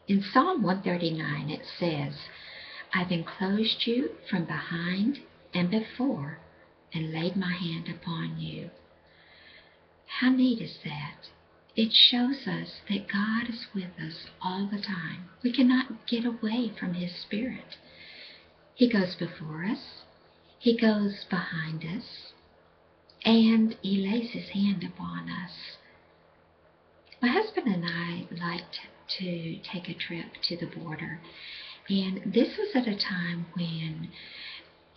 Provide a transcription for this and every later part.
In Psalm 139 it says, I've enclosed you from behind and before and laid my hand upon you. How neat is that? It shows us that God is with us all the time. We cannot get away from His Spirit. He goes before us, He goes behind us, and He lays His hand upon us. My husband and I liked to take a trip to the border, and this was at a time when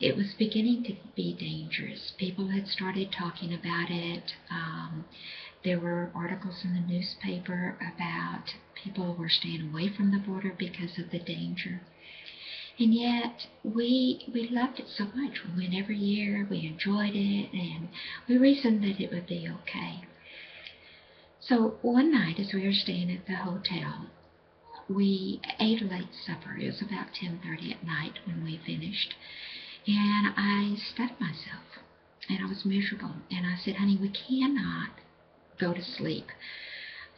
it was beginning to be dangerous. People had started talking about it. There were articles in the newspaper about people were staying away from the border because of the danger. And yet we loved it so much. We went every year, we enjoyed it, and we reasoned that it would be okay. So one night as we were staying at the hotel, we ate a late supper. It was about 10:30 at night when we finished. And I stuffed myself, and I was miserable. And I said, honey, we cannot go to sleep.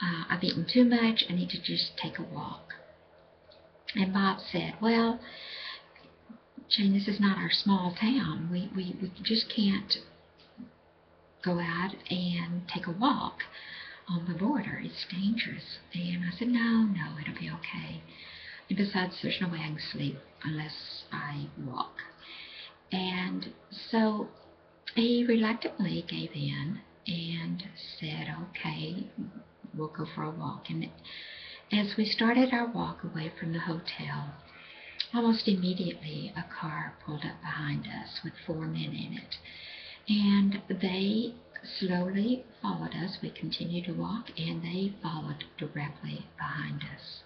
I've eaten too much. I need to just take a walk. And Bob said, well, Jane, this is not our small town. We just can't go out and take a walk on the border. It's dangerous. And I said, no, it'll be okay. And besides, there's no way I can sleep unless I walk. And so he reluctantly gave in and said, okay, we'll go for a walk. And as we started our walk away from the hotel, almost immediately a car pulled up behind us with 4 men in it. And they slowly followed us. We continued to walk, and they followed directly behind us.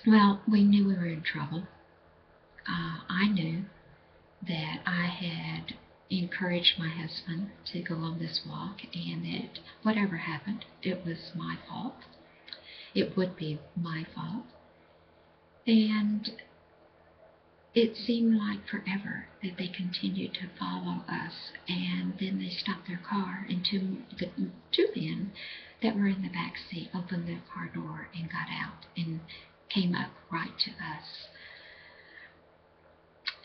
Well, we knew we were in trouble. I knew that I had encouraged my husband to go on this walk, and that whatever happened, it was my fault. It would be my fault. And it seemed like forever that they continued to follow us, and then they stopped their car, and the two men that were in the back seat opened their car door and got out and came up right to us.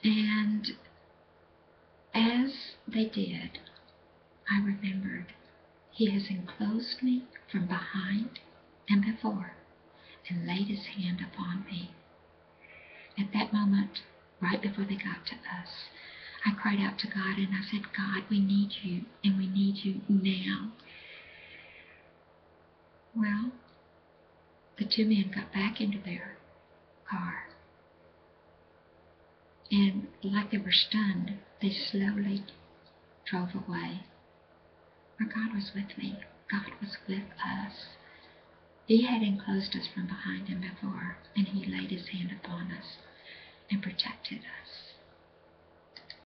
And as they did, I remembered, He has enclosed me from behind and before and laid His hand upon me. At that moment, right before they got to us, I cried out to God and I said, God, we need you, and we need you now. Well, the two men got back into their car, and like they were stunned, they slowly drove away. For God was with me. God was with us. He had enclosed us from behind and before, and He laid His hand upon us and protected us.